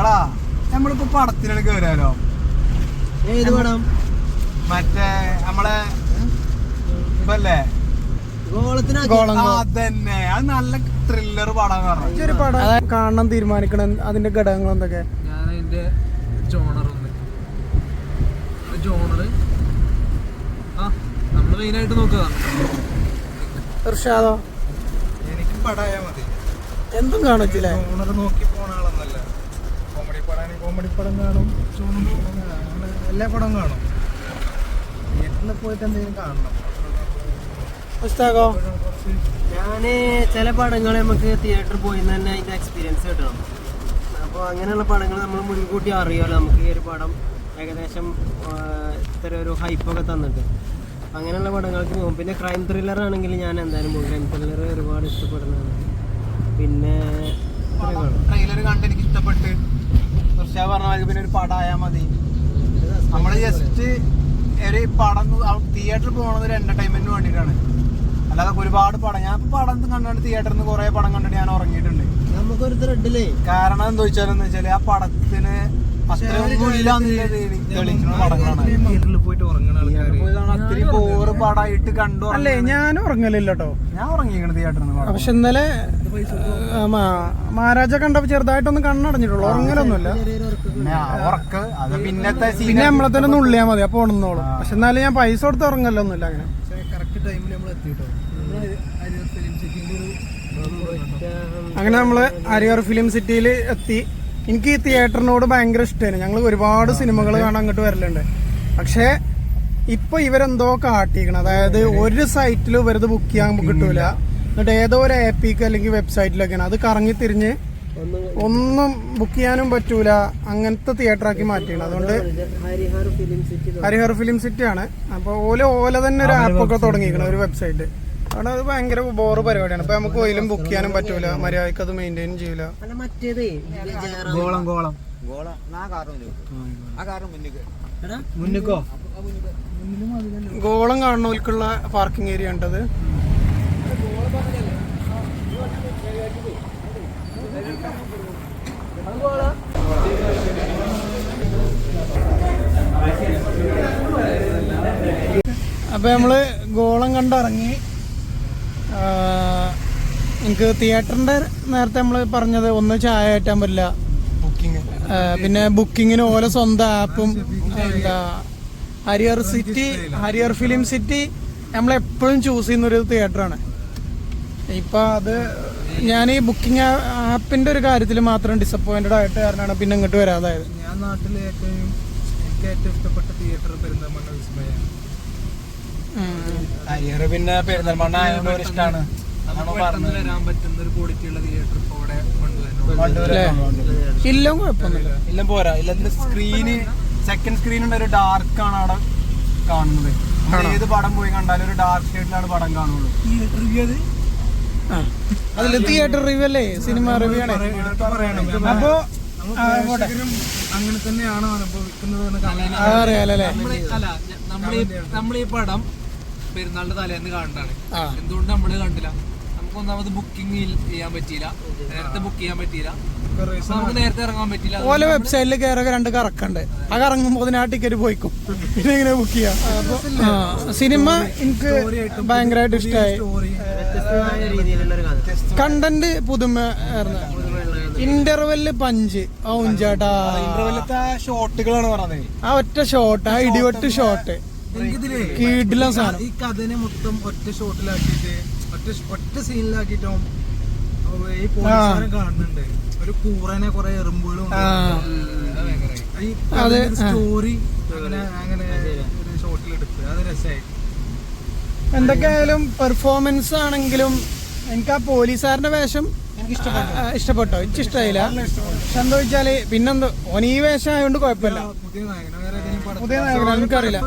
എടാ നമ്മളിപ്പോ പടത്തിനാണ് കേറാലോ. ഏത് പടം? മറ്റേ നമ്മളെ ഇപ്പല്ലേ അതന്നെ. അത് നല്ല ത്രില്ലർ പടം. ഒരു പടം കാണണം തീരുമാനിക്കണം. അതിന്റെ ഘടകങ്ങൾ എന്തൊക്കെ? ഞാൻ അതിന്റെ ജോണർ നമ്മള് മെയിനായിട്ട് നോക്കുക. ഇർഷാദോ? എനിക്ക് പടായാ മതി. എന്തും കാണിച്ചില്ലേ? ജോണർ നോക്കി പോണ ആളെന്നല്ല. കോമഡി പടാണെങ്കിൽ കോമഡി പടം കാണും, എല്ലാ പടം കാണും. തിയേറ്ററിൽ പോയിട്ട് എന്തെങ്കിലും കാണണം. ഞാന് ചില പടങ്ങൾ നമുക്ക് തിയേറ്ററിൽ പോയി തന്നെ അതിന്റെ എക്സ്പീരിയൻസ് കിട്ടണം. അപ്പോൾ അങ്ങനെയുള്ള പടങ്ങൾ നമ്മൾ മുൻകൂട്ടി അറിയാമല്ലോ. നമുക്ക് ഈ ഒരു പടം ഏകദേശം ഇത്ര ഒരു ഹൈപ്പൊക്കെ തന്നിട്ട് അങ്ങനെയുള്ള പടങ്ങൾക്ക് പോകും. പിന്നെ ക്രൈം ത്രില്ലർ ആണെങ്കിൽ ഞാൻ എന്തായാലും പോകും. ക്രൈം ത്രില്ലർ ഒരുപാട് ഇഷ്ടപ്പെടുന്നതാണ്. പിന്നെ ട്രെയിലർ കണ്ട് എനിക്ക് ഇഷ്ടപ്പെട്ട് പറഞ്ഞ പിന്നെ ഒരു പടമായാൽ മതി. നമ്മള് ജസ്റ്റ് ഒരു പടം തിയേറ്ററിൽ പോകുന്നത് ഒരു എന്റർടൈൻമെന്റിന് വേണ്ടിയിട്ടാണ്. അല്ലാതെ ഒരുപാട് പടം ഞാൻ പടം കണ്ടിട്ട് തിയേറ്ററിൽ നിന്ന് കുറെ പടം കണ്ടിട്ട് ഞാൻ ഉറങ്ങിയിട്ടുണ്ട്. നമുക്കൊരു ത്രെഡില്ലേ. കാരണം എന്താ വെച്ചാൽ ആ പടത്തിന് അത്രയൊന്നും തെളിയിക്കുന്ന പടങ്ങളാണ്. തിയേറ്ററിൽ പോയിട്ട് ഉറങ്ങണ അത്രയും ബോറ് പടമായിട്ട് കണ്ടു. അല്ലേ, ഞാൻ ഉറങ്ങലില്ല കേട്ടോ. ഞാൻ ഉറങ്ങിക്കണ തിയേറ്ററിൽ നിന്ന്. പക്ഷെ ഇന്നലെ മഹാരാജ കണ്ടപ്പോ ചെറുതായിട്ടൊന്ന് കണ്ണടഞ്ഞിട്ടുള്ളൂ. ഉറങ്ങലൊന്നുമില്ല. ഉറക്ക് അത് പിന്നത്തെ പിന്നെ നമ്മളെ തന്നെ നുള്ളിയാ മതി അപ്പൊ ഉണന്നോളും. പക്ഷെ എന്നാലും ഞാൻ പൈസ കൊടുത്ത് ഉറങ്ങലൊന്നുമില്ല. അങ്ങനെ ടൈമിൽ നമ്മൾ എത്തിയിട്ടോ. അങ്ങനെ നമ്മള് ഹരിഹർ ഫിലിം സിറ്റിയിൽ എത്തി. എനിക്ക് ഈ തിയേറ്ററിനോട് ഭയങ്കര ഇഷ്ടമാണ്. ഞങ്ങൾ ഒരുപാട് സിനിമകൾ കാണാൻ അങ്ങോട്ട് വരലുണ്ട്. പക്ഷെ ഇപ്പൊ ഇവരെന്തോ കാട്ടിക്കണം. അതായത് ഒരു സൈറ്റിലും ഇവരത് ബുക്ക് ചെയ്യാൻ കിട്ടൂല. എന്നിട്ട് ഏതോ ഒരു ആപ്പിക്ക് അല്ലെങ്കിൽ വെബ്സൈറ്റിലൊക്കെയാണ് അത് കറങ്ങി തിരിഞ്ഞ് ഒന്നും ബുക്ക് ചെയ്യാനും പറ്റൂല. അങ്ങനത്തെ തിയേറ്ററാക്കി മാറ്റിയാണ്. അതുകൊണ്ട് ഹരിഹർ ഫിലിം സിറ്റി ആണ്. അപ്പൊ ഓല തന്നെ ഒരു ആപ്പൊക്കെ തുടങ്ങിയിരിക്കണം, ഒരു വെബ്സൈറ്റ്. അവിടെ അത് ഭയങ്കര ബോറ് പരിപാടിയാണ്. അപ്പൊ നമുക്ക് ഓയിലും ബുക്ക് ചെയ്യാനും പറ്റൂല. മര്യാദക്ക് അത് മെയിൻറ്റെയിൻ ചെയ്യൂല. ഗോളം കാണുന്നവർക്കുള്ള പാർക്കിംഗ് ഏരിയ ഉണ്ടത്. അപ്പൊ നമ്മള് ഗോളം കണ്ടിറങ്ങി. എനിക്ക് തിയേറ്ററിന്റെ നേരത്തെ നമ്മള് പറഞ്ഞത് ഒന്ന് ചായ കയറ്റാൻ പറ്റില്ല, പിന്നെ ബുക്കിങ്ങിന് ഓരോ സ്വന്തം ആപ്പും. എന്താ ഹരിഹർ ഫിലിം സിറ്റി നമ്മളെപ്പോഴും ചൂസ് ചെയ്യുന്നൊരു തിയേറ്ററാണ്. ഇപ്പൊ അത് ഞാൻ ഈ ബുക്കിംഗ് ആപ്പിന്റെ ഒരു കാര്യത്തിൽ മാത്രം ഡിസപ്പോയിന്റഡ് ആയിട്ട് കാരണമാണ് പിന്നെ ഇങ്ങോട്ട് വരാതായത്. ഞാൻ നാട്ടിലെ എനിക്ക് ഏറ്റവും ഇഷ്ടപ്പെട്ട തിയേറ്റർ പെരിന്തൽമണ്ണ വിസ്മയാണ്. ഹരിഹർ പിന്നെ പെരിന്തൽമണ്ണ ആയതുകൊണ്ട് ഇഷ്ടമാണ്. വരാൻ പറ്റുന്ന ഒരു ക്വാളിറ്റിയുള്ള തിയേറ്റർ ഇപ്പൊ ഇവിടെ ഇല്ല, കുഴപ്പമൊന്നുമില്ല. ഇല്ല പോരാ. ഇല്ല സ്ക്രീന് സെക്കൻഡ് സ്ക്രീൻ ഉണ്ട്, ഒരു ഡാർക്ക് ആണ് അവിടെ കാണുന്നത്. ഏത് പടം പോയി കണ്ടാലും ഒരു ഡാർക്ക് ഷെയ്ഡിലാണ് പടം കാണുള്ളൂ. അതില് തിയേറ്റർ റിവ്യൂ അല്ലേ, സിനിമ റിവ്യൂ ആണ്. അപ്പൊ അങ്ങനെ തന്നെയാണോ അനുഭവിക്കുന്നത് അറിയാലേ. നമ്മളീ പടം പെരുന്നാളിന്റെ തലേന്ന് കാണണ്ടാണ്. എന്തുകൊണ്ട് നമ്മള് കണ്ടില്ല? നമുക്ക് ഒന്നാമത് ബുക്കിംഗ് ചെയ്യാൻ പറ്റിയില്ല, നേരത്തെ ബുക്ക് ചെയ്യാൻ പറ്റിയില്ല, നമുക്ക് നേരത്തെ ഇറങ്ങാൻ പറ്റില്ല. ഓലെ വെബ്സൈറ്റിൽ കയറൊക്കെ 2 കറക്കുണ്ട്. ആ കറങ്ങുമ്പോ ആ ടിക്കറ്റ് പോയിക്കും. പിന്നെ എങ്ങനെ ബുക്ക് ചെയ്യാം? സിനിമ എനിക്ക് ഭയങ്കരമായിട്ട് ഇഷ്ടമായി. കണ്ടന്റ് പുതുമ. ഇന്റർവെല്ല് പഞ്ച് ചേട്ടാ. ഇന്റർവെല്ലത്തെ ഷോട്ടുകളാണ് പറഞ്ഞത്. ആ ഒറ്റ ഷോട്ട്, ആ ഇടിവെട്ട് ഷോട്ട് കീടില്ല സാധനം. ഈ കഥനെ മൊത്തം ഒറ്റ ഷോട്ടിലാക്കിയിട്ട് ഒറ്റ സീനിലാക്കിട്ടോ ഈ പോലീസുകാരെ കാണുന്നുണ്ട്. ഒരു കൂറനെ കുറെ എറുമ്പുകളും സ്റ്റോറി അങ്ങനെ ഒരു ഷോട്ടിലെടുത്ത് അത് രസമായി. എന്തൊക്കെയായാലും പെർഫോമൻസ് ആണെങ്കിലും എനിക്ക് ആ പോലീസുകാരന്റെ വേഷം ഇഷ്ടപ്പെട്ടോ? എനിക്ക് ഇഷ്ടമായില്ല. പക്ഷെ എന്താ വെച്ചാല് പിന്നെന്തോ ഓന് ഈ വേഷം ആയതുകൊണ്ട് കുഴപ്പമില്ല. പുതിയ നായകൻ എനിക്കറിയില്ല,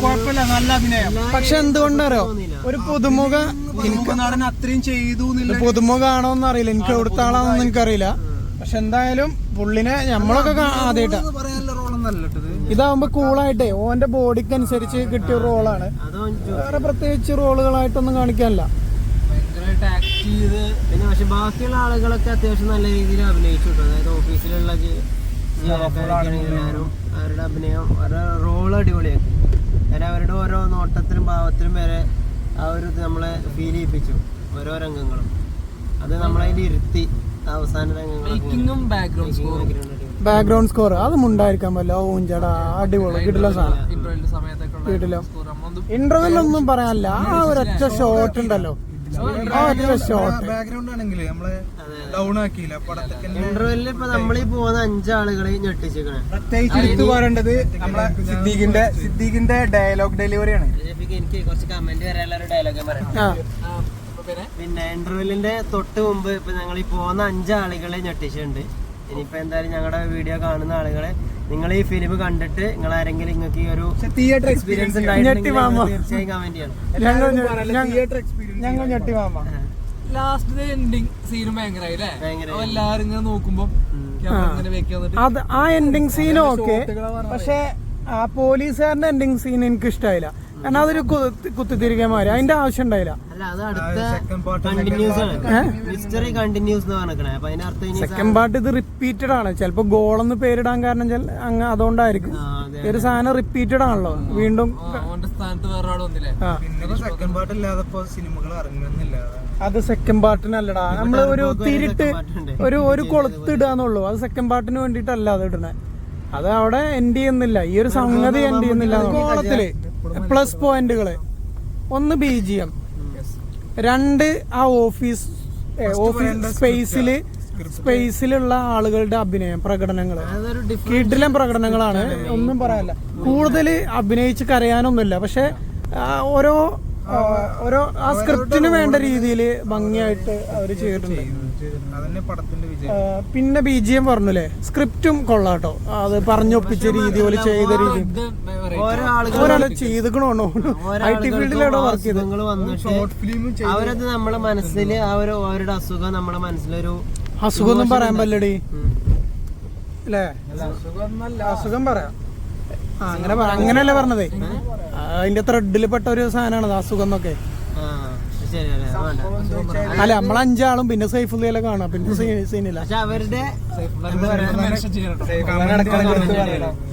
കുഴപ്പമില്ല, നല്ല അഭിനയം. പക്ഷെ എന്തുകൊണ്ടറിയോ, ഒരു പുതുമുഖ നടൻ അത്രയും ചെയ്തു. പുതുമുഖാണോന്ന് അറിയില്ല, എനിക്ക് എവിടുത്തെ ആളാണെന്ന് എനിക്കറിയില്ല. പക്ഷെ എന്തായാലും പുള്ളിനെ നമ്മളൊക്കെ ആദ്യമായിട്ടാ. ഇതാവുമ്പോ കൂളായിട്ടേ ഓന്റെ ബോഡിക്ക് അനുസരിച്ച് കിട്ടിയ റോളാണ്. വേറെ പ്രത്യേകിച്ച് റോളുകളായിട്ടൊന്നും കാണിക്കാനില്ല. പിന്നെ പക്ഷെ ബാക്കിയുള്ള ആളുകളൊക്കെ അത്യാവശ്യം നല്ല രീതിയിൽ അഭിനയിച്ചു. ഓഫീസിലുള്ള ജീവനക്കാരും അവരുടെ അഭിനയം അവരുടെ റോൾ അടിപൊളിയാക്കി. കാരണം അവരുടെ ഓരോ നോട്ടത്തിലും ഭാവത്തിലും വരെ ആ ഒരു ഇത് നമ്മളെ ഫീൽ ചെയ്യിപ്പിച്ചു. ഓരോ രംഗങ്ങളും അത് നമ്മളതിൽ ഇരുത്തി അവസാന രംഗങ്ങളും ബാക്ക്ഗ്രൗണ്ട് സ്കോർ അതൊന്നും ഉണ്ടായിരിക്കാൻ പറ്റില്ല. ഊഞ്ചടാ അടിപൊളി കിട്ടില്ല സാധനം. ഇന്റർവെല്ലൊന്നും പറയാനില്ല. ആ ഒരൊറ്റ ഷോട്ട് ഉണ്ടല്ലോ, ആ ഒറ്റ ഷോട്ട് ബാക്ക്ഗ്രൗണ്ട് ആണെങ്കിൽ നമ്മളെ ഡൗൺ ആക്കിയില്ല പടത്തൊക്കെ. ഇന്റർവെല്ലിൽ ഇപ്പൊ നമ്മളീ പോകുന്ന 5 ആളുകളെ ഞെട്ടിച്ചേക്കണേ. പ്രത്യേകിച്ച് എടുത്തു പറയേണ്ടത് നമ്മളെ സിദ്ദീഖിന്റെ ഡയലോഗ് ഡെലിവറിയാണ്. എനിക്ക് കുറച്ച് കമന്റ് വരാനുള്ള ഒരു ഡയലോഗ് പറയാം. പിന്നെ ഇന്റർവെല്ലിന്റെ തൊട്ട് മുമ്പ് ഇപ്പൊ ഞങ്ങൾ ഈ പോകുന്ന 5 ആളുകളെ ഞെട്ടിച്ചിട്ടുണ്ട്. ഇനിയിപ്പോ എന്തായാലും ഞങ്ങളുടെ വീഡിയോ കാണുന്ന ആളുകളെ നിങ്ങൾ ഈ ഫിലിം കണ്ടിട്ട് നിങ്ങൾ ആരെങ്കിലും നിങ്ങൾക്ക് ഈ ഒരു തിയേറ്റർ എക്സ്പീരിയൻസ് തീർച്ചയായും കമന്റ് ചെയ്യണം. ഞങ്ങൾ ഞെട്ടി മാമ. ലാസ്റ്റ് എൻഡിങ് സീനും ഭയങ്കരമായി എല്ലാരും ഇങ്ങനെ നോക്കുമ്പോ അത് ആ എൻഡിങ് സീനും ഓക്കെ. പക്ഷെ ആ പോലീസുകാരന്റെ എൻഡിങ് സീൻ എനിക്ക് ഇഷ്ടമായില്ല. കാരണം അതൊരു കുത്തിത്തിരിക്കാൻ മാറി, അതിന്റെ ആവശ്യം ഉണ്ടായില്ല. അല്ല അത് അടുത്ത കണ്ടിന്യൂസ് ആണ്. ഹിസ്റ്ററി കണ്ടിന്യൂസ് എന്ന് പറഞ്ഞേ. അപ്പൊ അതിനർത്ഥം സെക്കൻഡ് പാർട്ട് ഇത് റിപ്പീറ്റഡ് ആണ്. ചിലപ്പോ ഗോളെന്ന് പേരിടാൻ കാരണം അങ്ങ് അതുകൊണ്ടായിരിക്കും. ഒരു സാധനം റിപ്പീറ്റഡ് ആണല്ലോ, വീണ്ടും സ്ഥാനത്ത് വേറെ ആൾ വന്നില്ലേ. സെക്കൻഡ് പാർട്ട് ഇല്ലാതെ സിനിമകൾ ഇറങ്ങുന്നില്ല. അത് സെക്കൻഡ് പാർട്ടിനല്ലടാ, നമ്മള് ഒരു തിരിട്ട് ഒരു കൊളുത്തിടാന്നുള്ളൂ. അത് സെക്കൻഡ് പാർട്ടിന് വേണ്ടിട്ടല്ല അത് ഇടണേ. അത് അവിടെ എൻഡ് ചെയ്യുന്നില്ല. ഈ ഒരു സംഗതി എൻഡ് ചെയ്യുന്നില്ല. കോളത്തില് പ്ലസ് പോയിന്റുകള്: 1 BGM, 2 ആ ഓഫീസ് സ്പേസിലുള്ള ആളുകളുടെ അഭിനയം പ്രകടനങ്ങള് കിടിലൻ പ്രകടനങ്ങളാണ്. ഒന്നും പറയാനില്ല. കൂടുതൽ അഭിനയിച്ച് കരയാനൊന്നുമില്ല. പക്ഷെ ഓരോ ആ സ്ക്രിപ്റ്റിന് വേണ്ട രീതിയിൽ ഭംഗിയായിട്ട് അവര് ചെയ്തിട്ടുണ്ട്. പിന്നെ BGM പറഞ്ഞില്ലേ, സ്ക്രിപ്റ്റും കൊള്ളാട്ടോ. അത് പറഞ്ഞൊപ്പിച്ച രീതി പോലെ ചെയ്ത രീതി ഒരാള് ചെയ്തിക്കണോ IT ഫീൽഡിലാണോ വർക്ക് ചെയ്ത്. അവരത് നമ്മളെ മനസ്സിൽ അവരുടെ അസുഖം നമ്മളെ മനസ്സിലൊരു അസുഖമൊന്നും പറയാൻ പറ്റടി അല്ലേ. അസുഖം പറയാം. അങ്ങനെ അങ്ങനെയല്ലേ പറഞ്ഞതേ. അതിന്റെ ത്രെഡിൽ പെട്ട ഒരു സാധനമാണ് അസുഖം എന്നൊക്കെ. അല്ല, നമ്മൾ 5 ആളും പിന്നെ സൈഫുള്ളി കാണാം. പിന്നെ സീനില്ല. അവരുടെ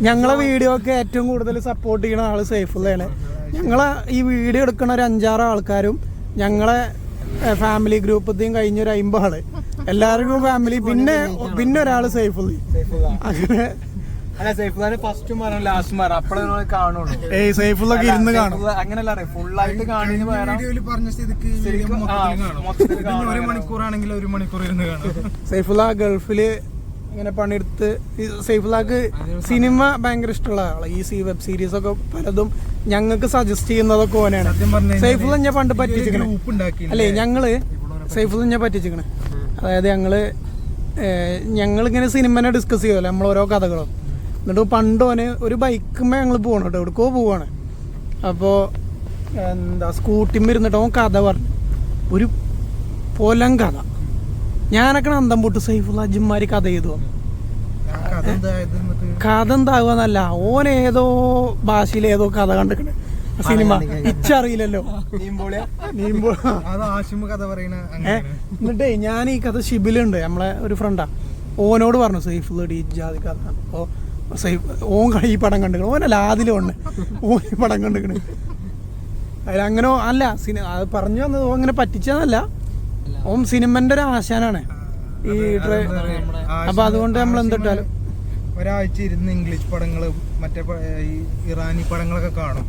ഞങ്ങളെ വീഡിയോ ഒക്കെ ഏറ്റവും കൂടുതൽ സപ്പോർട്ട് ചെയ്യുന്ന ആള് സൈഫുള്ളയാണ്. ഞങ്ങളെ ഈ വീഡിയോ എടുക്കുന്ന ഒരു 5-6 ആൾക്കാരും ഞങ്ങളെ ഫാമിലി ഗ്രൂപ്പത്തെയും കഴിഞ്ഞൊരു 50 ആള് എല്ലാവർക്കും ഫാമിലി. പിന്നെ ഒരാള് സൈഫുള്ളി. അങ്ങനെ ഫസ്റ്റ് മരം ലാസ്റ്റ് മരം അപ്പഴേ കാണുള്ളൂ. സൈഫുള്ളൊക്കെ ഇരുന്ന് കാണും. അങ്ങനല്ല, ഫുള്ളായിട്ട് കാണുന്ന പറഞ്ഞ സ്ഥിതിക്ക് 1 മണിക്കൂറാണെങ്കിൽ 1 മണിക്കൂർ ഇരുന്ന് കാണും. സൈഫുള്ള ഗൾഫില് ഇങ്ങനെ പണിയെടുത്ത്. സൈഫുള്ളക്ക് സിനിമ ഭയങ്കര ഇഷ്ടമുള്ള ആളാണ്. ഈ വെബ് സീരീസ് ഒക്കെ പലതും ഞങ്ങൾക്ക് സജസ്റ്റ് ചെയ്യുന്നതൊക്കെ ഓനാണ്. സൈഫുള്ള ഞാൻ പണ്ട് പറ്റിച്ചിക്കണേ. അല്ലേ, സൈഫുള്ള ഞാൻ പറ്റിച്ചിക്കണേ. അതായത് ഞങ്ങളിങ്ങനെ സിനിമനെ ഡിസ്കസ് ചെയ്യുമല്ലോ, നമ്മൾ ഓരോ കഥകളും. എന്നിട്ട് പണ്ടോന് ഒരു ബൈക്കുമ്മേ ഞങ്ങൾ പോകണം കേട്ടോ, എവിടെക്കോ പോവാണ്. അപ്പോൾ സ്കൂട്ടിമ്മ ഇരുന്നിട്ട് അവൻ കഥ പറഞ്ഞു, ഒരു പൊലം കഥ. ഞാനൊക്കെ അന്തം പൊട്ട് സൈഫുള്ള അജിമാരി കഥ ചെയ്തു. കഥ എന്താകുന്നല്ല, ഓൻ ഏതോ ഭാഷയിൽ ഏതോ കഥ കണ്ടിക്കണേ. സിനിമ ഇച്ചറിയില്ലല്ലോ. എന്നിട്ടേ ഞാൻ ഈ കഥ ഷിബിലുണ്ട്, നമ്മളെ ഒരു ഫ്രണ്ടാ, ഓനോട് പറഞ്ഞു സൈഫുള്ള ഇജാതി കഥ. അപ്പോൾ ഓൻ ഈ പടം കണ്ടിക്കണം. ഓനല്ല ആദിലും ഓൻ ഈ പടം കണ്ടിക്കണ്. അതിലങ്ങനെ അല്ല അത് പറഞ്ഞു വന്നത് ഓൻ അങ്ങനെ പറ്റിച്ചതല്ല. ഓൻ സിനിമന്റെ ഒരു ആശാനാണ് ഈ അപ്പൊ അതുകൊണ്ട് നമ്മൾ എന്തിട്ടാലും ഒരാഴ്ച ഇരുന്ന് ഇംഗ്ലീഷ് പടങ്ങള് മറ്റേ ഈ ഇറാനി പടങ്ങളൊക്കെ കാണും.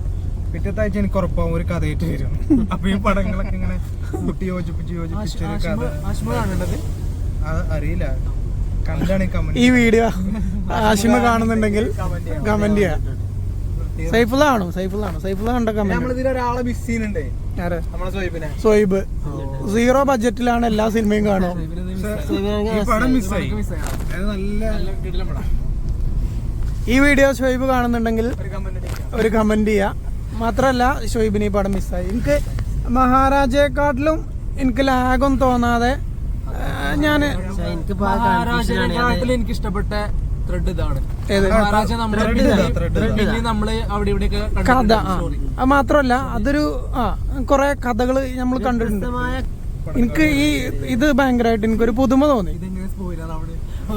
പിറ്റത്തെ ആഴ്ച എനിക്ക് ഉറപ്പാവും ഒരു കഥയിട്ട് വരും. അപ്പൊ ഈ പടങ്ങളൊക്കെ ഇങ്ങനെ കൂട്ടി യോജിപ്പിച്ച് അറിയില്ല. ഈ വീഡിയോ ആഷിമ കാണുന്നുണ്ടെങ്കിൽ കമന്റ് ചെയ്യാം. സൈഫുള്ള കണ്ട കമന്റ്. ഒരാളെ മിസ് ചെയ്യുന്നുണ്ടേ, സോയിബ്. 0 ബഡ്ജറ്റിലാണ് എല്ലാ സിനിമയും കാണും. ഈ വീഡിയോ ഷോയിബ് കാണുന്നുണ്ടെങ്കിൽ ഒരു കമന്റ് ചെയ്യാം. മാത്രല്ല ഷോയിബിന് ഈ പടം മിസ്സായി. എനിക്ക് മഹാരാജയെക്കാട്ടിലും എനിക്ക് ലാഗൊന്നും തോന്നാതെ എനിക്ക് ഇഷ്ടപ്പെട്ട ത്രെഡ് ഇതാണ്. കഥ. അത് മാത്രല്ല അതൊരു കൊറേ കഥകള് നമ്മൾ കണ്ടിട്ടുണ്ട്. എനിക്ക് ഇത് ഭയങ്കരമായിട്ട് എനിക്കൊരു പുതുമ തോന്നി.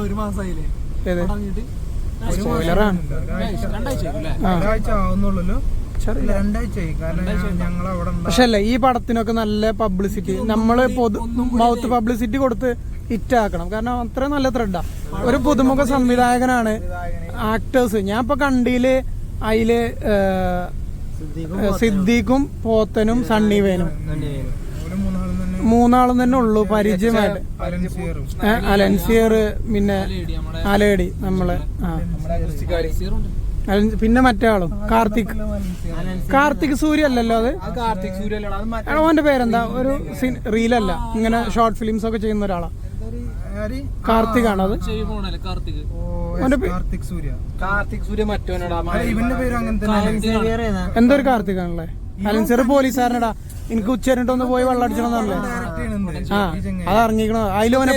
ഒരു മാസമായില്ലേ ഏത് തുടങ്ങിയിട്ട്? സ്പോയിലറാണ്. രണ്ടാഴ്ച ആയില്ലേ? ഒരാഴ്ച ആവുന്നുള്ളൂ, 2 ആഴ്ചയായി. കാരണം ഞങ്ങൾ അവിടെ പക്ഷെ അല്ല, ഈ പടത്തിനൊക്കെ നല്ല പബ്ലിസിറ്റി നമ്മള് മൗത്ത് പബ്ലിസിറ്റി കൊടുത്ത് ഹിറ്റ് ആക്കണം. കാരണം അത്ര നല്ല ത്രെഡാ. ഒരു പുതുമുഖ സംവിധായകനാണ്, ആക്ടേഴ്സ്. ഞാൻ ഇപ്പൊ കണ്ടിയില് അതില് സിദ്ദീഖും പോത്തനും സണ്ണിവേനും മൂന്നാളും തന്നെ ഉള്ളു പരിചയമായിട്ട്. അലൻസിയർ, പിന്നെ അലേഡി നമ്മളെ പിന്നെ മറ്റേ ആളും കാർത്തിക് സൂര്യ അല്ലല്ലോ അത്. കാർത്തിക് സൂര്യ ഓന്റെ പേരെന്താ? ഒരു റീലല്ല, ഇങ്ങനെ ഷോർട്ട് ഫിലിംസ് ഒക്കെ ചെയ്യുന്ന ഒരാളാ. കാർത്തിക് ആണോ അത്? കാർത്തിക് സൂര്യ മറ്റോനടാ, ഇവന്റെ പേര് അങ്ങനെ തന്നെ. എന്തൊരു കാർത്തിക് ആണല്ലേ? അലൻസിയർ പോലീസുകാരനടാ. എനിക്ക് ഉച്ചരിട്ടൊന്ന് പോയി വെള്ളം അടിച്ചണമെന്നല്ലേ? ആ, അത് ഇറങ്ങിക്കണോ? അതിലോനെ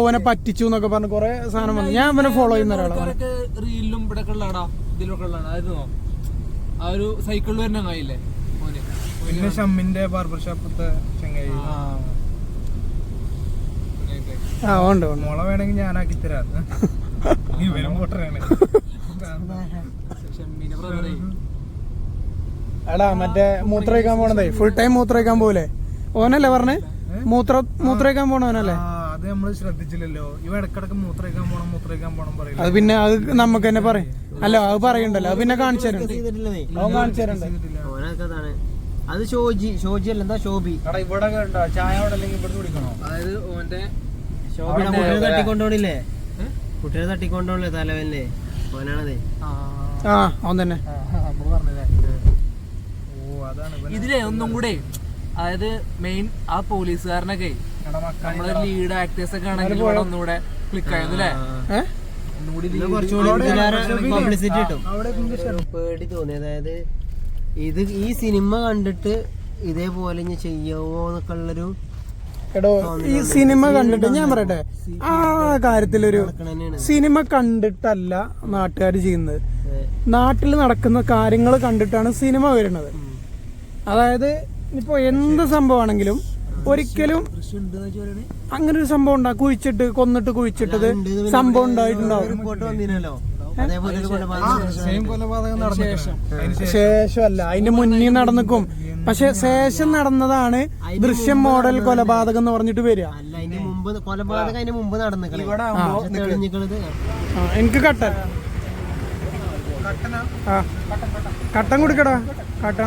ഓനെ പറ്റിച്ചു എന്നൊക്കെ പറഞ്ഞു കൊറേ സാധനം വന്നു. ഞാൻ അവനെ ഫോളോ ചെയ്യുന്ന ഒരാളാണ്. റീലിലും ഇവിടെ ഇതിലൊക്കെ ആ ഒരു സൈക്കിളിൽ വരുന്ന കായില്ലേ പിന്നെ ഷമ്മിന്റെ ബാർബർ ഷോപ്പത്തെ ചെങ്ങായി. ആ ഉണ്ട്. മുള വേണമെങ്കിൽ ഞാനാക്കി തരാം. ഇവനും പൊട്ടനാണ്. ഷമ്മിന്റെ ബ്രദറേ. എടാ മറ്റേ മൂത്രയിക്കാൻ പോണതേ, ഫുൾ ടൈം മൂത്രയിക്കാൻ പോലെ ഓനല്ലേ പറഞ്ഞേ? മൂത്രയിക്കാൻ പോണവനല്ലേ? അത് നമ്മള് ശ്രദ്ധിച്ചില്ലല്ലോ. ഇവ ഇടക്കിടക്ക് മൂത്രയിക്കാൻ പോണം പറയും. അത് പിന്നെ അത് നമുക്ക് തന്നെ പറയും. അല്ല, അത് പറയണ്ടല്ലോ, അത് പിന്നെ കാണിച്ചു തരുന്നുണ്ട്. അവൻ കാണിച്ചു തരണ്ട്. അത് ഷോജി അല്ല, എന്താ ഷോബി. ഇവിടെ ചായ അവിടെ അല്ലെങ്കിൽ ഇവിടെ കുടിക്കണോ? അതായത് ഓന്റെ കുട്ടികളെ തട്ടിക്കൊണ്ടോണില്ലേ? കുട്ടികളെ തട്ടിക്കൊണ്ടോണില്ലേ തലവല്ലേ? ഓനാണതേ. ആ, അവൻ തന്നെ. ഇതിലെ ഒന്നും കൂടെ, അതായത് മെയിൻ ആ പോലീസുകാരനൊക്കെ നമ്മളെ ലീഡ് ആക്ടേഴ്സ് ഒക്കെ ആണെങ്കിൽ ഇവിടെ ഒന്നുകൂടെ ക്ലിക്ക് ആയിരുന്നു അല്ലേ? പബ്ലിസിറ്റി കിട്ടും. പേടി തോന്നി. അതായത് ഈ സിനിമ കണ്ടിട്ട് ഇതേപോലെ ഇനി ചെയ്യാവോ എന്നൊക്കെ ഉള്ളൊരു. എടോ, ഈ സിനിമ കണ്ടിട്ട് ഞാൻ പറയട്ടെ, ആ കാര്യത്തിലൊരു സിനിമ കണ്ടിട്ടല്ല നാട്ടുകാർ ചെയ്യുന്നത്. നാട്ടിൽ നടക്കുന്ന കാര്യങ്ങൾ കണ്ടിട്ടാണ് സിനിമ വരുന്നത്. അതായത് ഇപ്പൊ എന്ത് സംഭവമാണെങ്കിലും ഒരിക്കലും അങ്ങനെ ഒരു സംഭവം കൊന്നിട്ട് കുഴിച്ചിട്ടത് സംഭവം ഉണ്ടായിട്ടുണ്ടാവും. ശേഷമല്ല, അതിന്റെ മുന്നിൽ നടന്നിക്കും. പക്ഷെ ശേഷം നടന്നതാണ് ദൃശ്യം മോഡൽ കൊലപാതകം എന്ന് പറഞ്ഞിട്ട് വരിക. എനിക്ക് കട്ടൻ കട്ടൻ കുടിക്കടാ. കട്ടൻ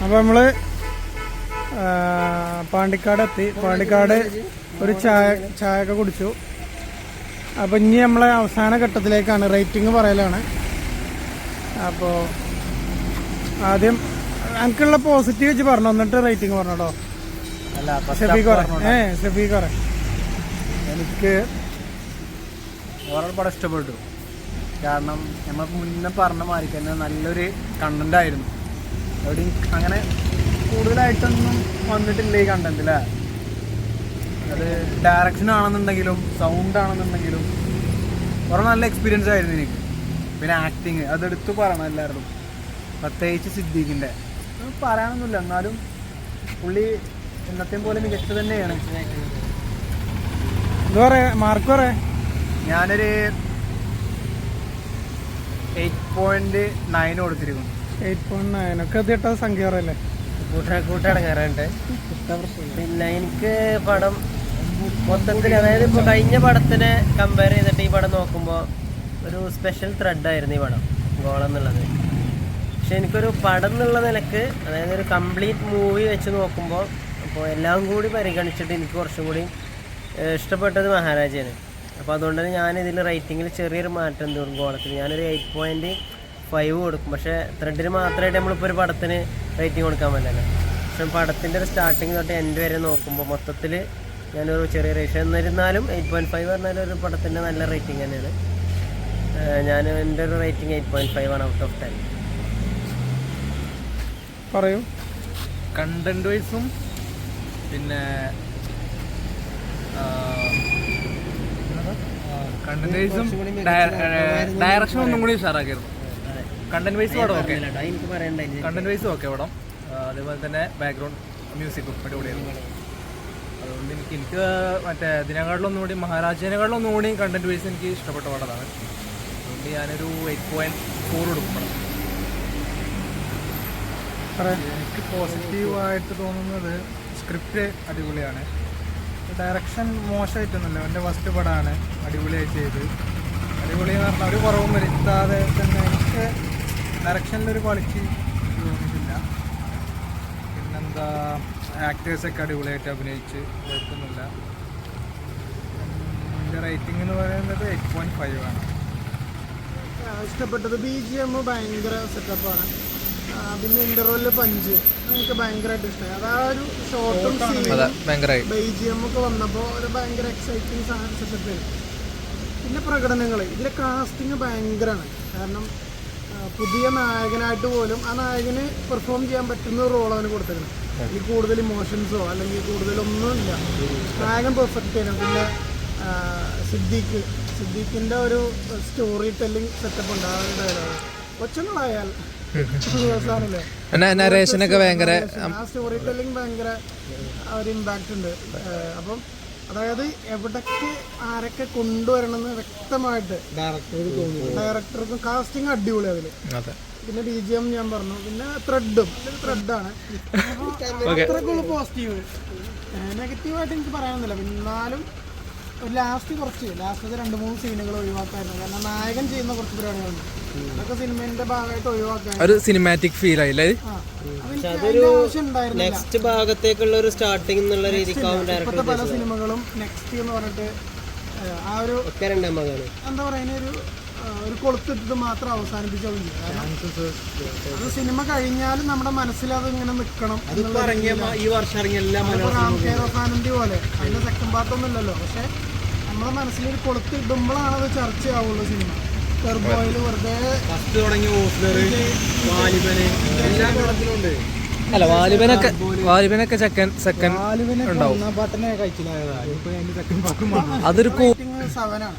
അപ്പൊ നമ്മള് പാണ്ടിക്കാട് എത്തി. പാണ്ടിക്കാട് ഒരു ചായ ഒക്കെ കുടിച്ചു. അപ്പൊ ഇനി നമ്മളെ അവസാന ഘട്ടത്തിലേക്കാണ്, റേറ്റിംഗ് പറയലാണ്. അപ്പോൾ ആദ്യം എനിക്കുള്ള പോസിറ്റീവ് വെച്ച് പറഞ്ഞു, എന്നിട്ട് റേറ്റിംഗ് പറഞ്ഞോ. ഷഫീഖ് എനിക്ക് ഓരോ പടം ഇഷ്ടപ്പെട്ടു. കാരണം നമുക്ക് മുന്നേ പറഞ്ഞ മാതിരി തന്നെ നല്ലൊരു കണ്ടന്റ് ആയിരുന്നു. എവിടെയും അങ്ങനെ കൂടുതലായിട്ടൊന്നും വന്നിട്ടില്ല ഈ കണ്ടന്റ് അല്ലേ? അത് ഡയറക്ഷൻ ആണെന്നുണ്ടെങ്കിലും സൗണ്ട് ആണെന്നുണ്ടെങ്കിലും കുറെ നല്ല എക്സ്പീരിയൻസ് ആയിരുന്നു എനിക്ക്. പിന്നെ ആക്ടിങ് അതെടുത്ത് പറയണം എല്ലാവരും, പ്രത്യേകിച്ച് സിദ്ദീഖിൻ്റെ. പറയാനൊന്നുമില്ല, എന്നാലും പുള്ളി എന്നത്തെയും പോലെ മികച്ച തന്നെയാണ്. മാർക്ക് പറയാ, ഞാനൊരു 8.9 കൊടുത്തിരിക്കുന്നു. 8.9 ഒക്കെ എത്തിയിട്ട സംഖ്യ പറയല്ലേ? കൂട്ടടങ്ങാറുണ്ട്. പിന്നെ എനിക്ക് പടം മൊത്തത്തിൽ, അതായത് ഇപ്പോൾ കഴിഞ്ഞ പടത്തിനെ കമ്പയർ ചെയ്തിട്ട് ഈ പടം നോക്കുമ്പോൾ ഒരു സ്പെഷ്യൽ ത്രെഡായിരുന്നു ഈ പടം ഗോളെന്നുള്ളത്. പക്ഷെ എനിക്കൊരു പടം എന്നുള്ള നിലക്ക്, അതായത് ഒരു കംപ്ലീറ്റ് മൂവി വെച്ച് നോക്കുമ്പോൾ, അപ്പോൾ എല്ലാം കൂടി പരിഗണിച്ചിട്ട് എനിക്ക് കുറച്ചും കൂടി ഇഷ്ടപ്പെട്ടത് മഹാരാജയാണ്. അപ്പോൾ അതുകൊണ്ട് തന്നെ ഞാനിതിൽ റേറ്റിങ്ങിൽ ചെറിയൊരു മാറ്റം എന്തുകൊണ്ടും ഗോളത്തിൽ ഞാനൊരു 8.5 കൊടുക്കും. പക്ഷേ ത്രെഡിന് മാത്രമായിട്ട് നമ്മളിപ്പോൾ ഒരു പടത്തിന് റേറ്റിംഗ് കൊടുക്കാൻ പറ്റില്ല. പക്ഷെ പടത്തിൻ്റെ ഒരു സ്റ്റാർട്ടിങ് തൊട്ട് എൻഡ് വരെ നോക്കുമ്പോൾ മൊത്തത്തിൽ ഞാനൊരു ചെറിയ റേഷ്യോ, എന്നിരുന്നാലും 8.5 പറഞ്ഞാൽ ഒരു പടത്തിൻ്റെ നല്ല റേറ്റിംഗ് തന്നെയാണ്. എൻ്റെ ഒരു റേറ്റിംഗ് 8.5 ആണ് ഔട്ട് ഓഫ് 10. പറയൂ. കണ്ടന്റ് വൈസും പിന്നെ കണ്ടന്റ് വൈസും ഡയറക്ഷൻ ഒന്നും കൂടി ഉഷാറാക്കിയിരുന്നു. കണ്ടന്റ് വൈസ് പടം ഓക്കെ, എനിക്ക് പറയണ്ടായിരുന്നു. കണ്ടന്റ് വൈസ് ഓക്കെ പടം. അതേപോലെ തന്നെ ബാക്ക്ഗ്രൗണ്ട് മ്യൂസിക്കും അടിപൊളിയായിരുന്നു. അതുകൊണ്ട് എനിക്ക് മറ്റേ ഇതിനെക്കാട്ടിലൊന്നുകൂടി മഹാരാജേനെക്കാട്ടിലൊന്നുകൂടി കണ്ടന്റ് വൈസ് എനിക്ക് ഇഷ്ടപ്പെട്ട പടമാണ്. അതുകൊണ്ട് ഞാനൊരു 8.4 കൊടുക്കും പടം. എനിക്ക് പോസിറ്റീവായിട്ട് തോന്നുന്നത് സ്ക്രിപ്റ്റ് അടിപൊളിയാണ്. ഡയറക്ഷൻ മോശമായിട്ടൊന്നുമില്ല. എൻ്റെ ഫസ്റ്റ് പടമാണ്, അടിപൊളിയായി ചെയ്ത്. അടിപൊളി എന്ന് പറഞ്ഞാൽ ഒരു കുറവും വരുത്താതെ തന്നെ എനിക്ക് ഡയറക്ഷനിലൊരു ക്വാളിറ്റി തോന്നിയിട്ടില്ല. പിന്നെന്താ, ആക്ടേഴ്സൊക്കെ അടിപൊളിയായിട്ട് അഭിനയിച്ച്, കുഴപ്പമൊന്നുമില്ല. എൻ്റെ റേറ്റിംഗ് എന്ന് പറയുന്നത് 8.5 ആണ്. ഇഷ്ടപ്പെട്ടത് BGM ഭയങ്കര സെറ്റപ്പാണ്. പിന്നെ ഇന്റർവെല്ല് പഞ്ച് എനിക്ക് ഭയങ്കരമായിട്ട് ഇഷ്ടമായി. അത് ആ ഒരു ഷോർട്ടും BGM ഒക്കെ വന്നപ്പോൾ ഒരു ഭയങ്കര എക്സൈറ്റിംഗ് സാധനം സെറ്റപ്പ്. പിന്നെ പ്രകടനങ്ങൾ, ഇതിലെ കാസ്റ്റിംഗ് ഭയങ്കരമാണ്. കാരണം പുതിയ നായകനായിട്ട് പോലും ആ നായകന് പെർഫോം ചെയ്യാൻ പറ്റുന്ന ഒരു റോൾ അവന് കൊടുത്തേക്കണം. ഇതിൽ കൂടുതൽ ഇമോഷൻസോ അല്ലെങ്കിൽ കൂടുതലൊന്നും ഇല്ല. നായകൻ പെർഫെക്റ്റ് ചെയ്യണം. പിന്നെ സിദ്ദീഖിൻ്റെ ഒരു സ്റ്റോറി ടെല്ലിംഗ് സെറ്റപ്പ് ഉണ്ട്. ആ ഒരു ഡയലോഗ് കൊച്ചുങ്ങളായാൽ നരേഷനൊക്കെ ഭയങ്കര, ആ സ്റ്റോറി ടെല്ലിംഗ് ഭയങ്കര ഒരു ഇമ്പാക്റ്റ് ഉണ്ട്. അപ്പം അതായത് എവിടൊക്കെ ആരൊക്കെ കൊണ്ടുവരണമെന്ന് വ്യക്തമായിട്ട് ഡയറക്ടർക്കും കാസ്റ്റിംഗ് അടിപൊളി അതില്. പിന്നെ BGM ഞാൻ പറഞ്ഞു. പിന്നെ ത്രെഡാണ്. അത്രക്കുള്ള പോസിറ്റീവ്. നെഗറ്റീവായിട്ട് എനിക്ക് പറയാനൊന്നുമില്ല. എന്നാലും ഒരു ലാസ്റ്റത്തെ 2-3 സീനുകൾ ഒഴിവാക്കായിരുന്നു. കാരണം നായകൻ ചെയ്യുന്ന കുറച്ച് പരിപാടികളുണ്ട്, അതൊക്കെ സിനിമേന്റെ ഭാഗമായിട്ട് ഒഴിവാക്കാൻ ഒരു സിനിമാറ്റിക് ഫീൽ ആയില്ലേ. നെക്സ്റ്റ് ഭാഗത്തേക്കുള്ള ഒരു സ്റ്റാർട്ടിംഗ് എന്നുള്ള രീതിക്ക് ഇപ്പോഴത്തെ പല സിനിമകളും നെക്സ്റ്റ് എന്ന് പറഞ്ഞിട്ട് ആ ഒരു എന്താ പറയുക, ഒരു കൊളുത്തിട്ട് മാത്രം അവസാനിപ്പിച്ചാൽ അത് സിനിമ കഴിഞ്ഞാലും നമ്മുടെ മനസ്സിൽ അത് ഇങ്ങനെ നിൽക്കണം. ഈ വർഷം ഇറങ്ങിയ എല്ലാ റാംകേറോസാനന്തി പോലെ അതിന്റെ സെക്കൻഡ് പാർട്ടൊന്നും ഇല്ലല്ലോ. പക്ഷെ നമ്മുടെ മനസ്സിൽ ഒരു കൊളുത്തിടുമ്പോഴാണ് അത് ചർച്ചയാവുള്ളൂ സിനിമ. ടെർബോയിൽ വെറുതെ അല്ല, വാലിബനൊക്കെ സെക്കൻഡ് ഉണ്ടാവും. അതൊരു സെവനാണ്.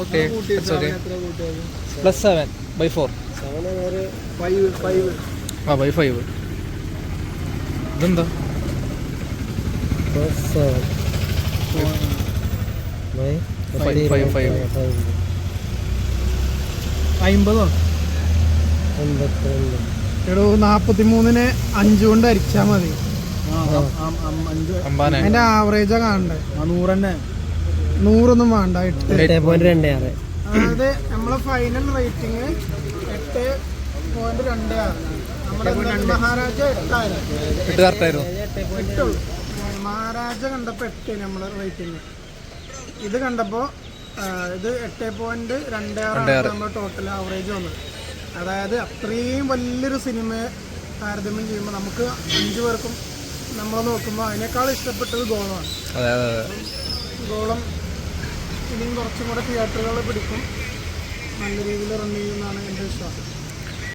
ഓക്കെ, +7/4. 5 ഇതെന്താ 5 50 എടോ 43-ന് 5 കൊണ്ട് അരിച്ചാ മതി. അതിന്റെ ആവറേജാ കാണണ്ടേ. 100 വേണ്ട. 8.26. അതായത് നമ്മളെ ഫൈനൽ റേറ്റിംഗ് 8.26. നമ്മുടെ മഹാരാജ 8 മഹാരാജ കണ്ടപ്പോ 8 നമ്മളെ റേറ്റിംഗ്. ഇത് കണ്ടപ്പോ ഇത് 8.26 നമ്മുടെ ടോട്ടൽ ആവറേജ് വന്നത്. അതായത് അത്രയും വലിയൊരു സിനിമയെ താരതമ്യം ചെയ്യുമ്പോൾ നമുക്ക് 5 പേർക്കും നമ്മൾ നോക്കുമ്പോൾ അതിനേക്കാൾ ഇഷ്ടപ്പെട്ടത് ഗോളമാണ്. ഗോളം ഇനിയും കുറച്ചും കൂടെ തിയേറ്ററുകളിൽ പിടിക്കും, നല്ല രീതിയിൽ റൺ ചെയ്യുമെന്നാണ് എൻ്റെ വിശ്വാസം.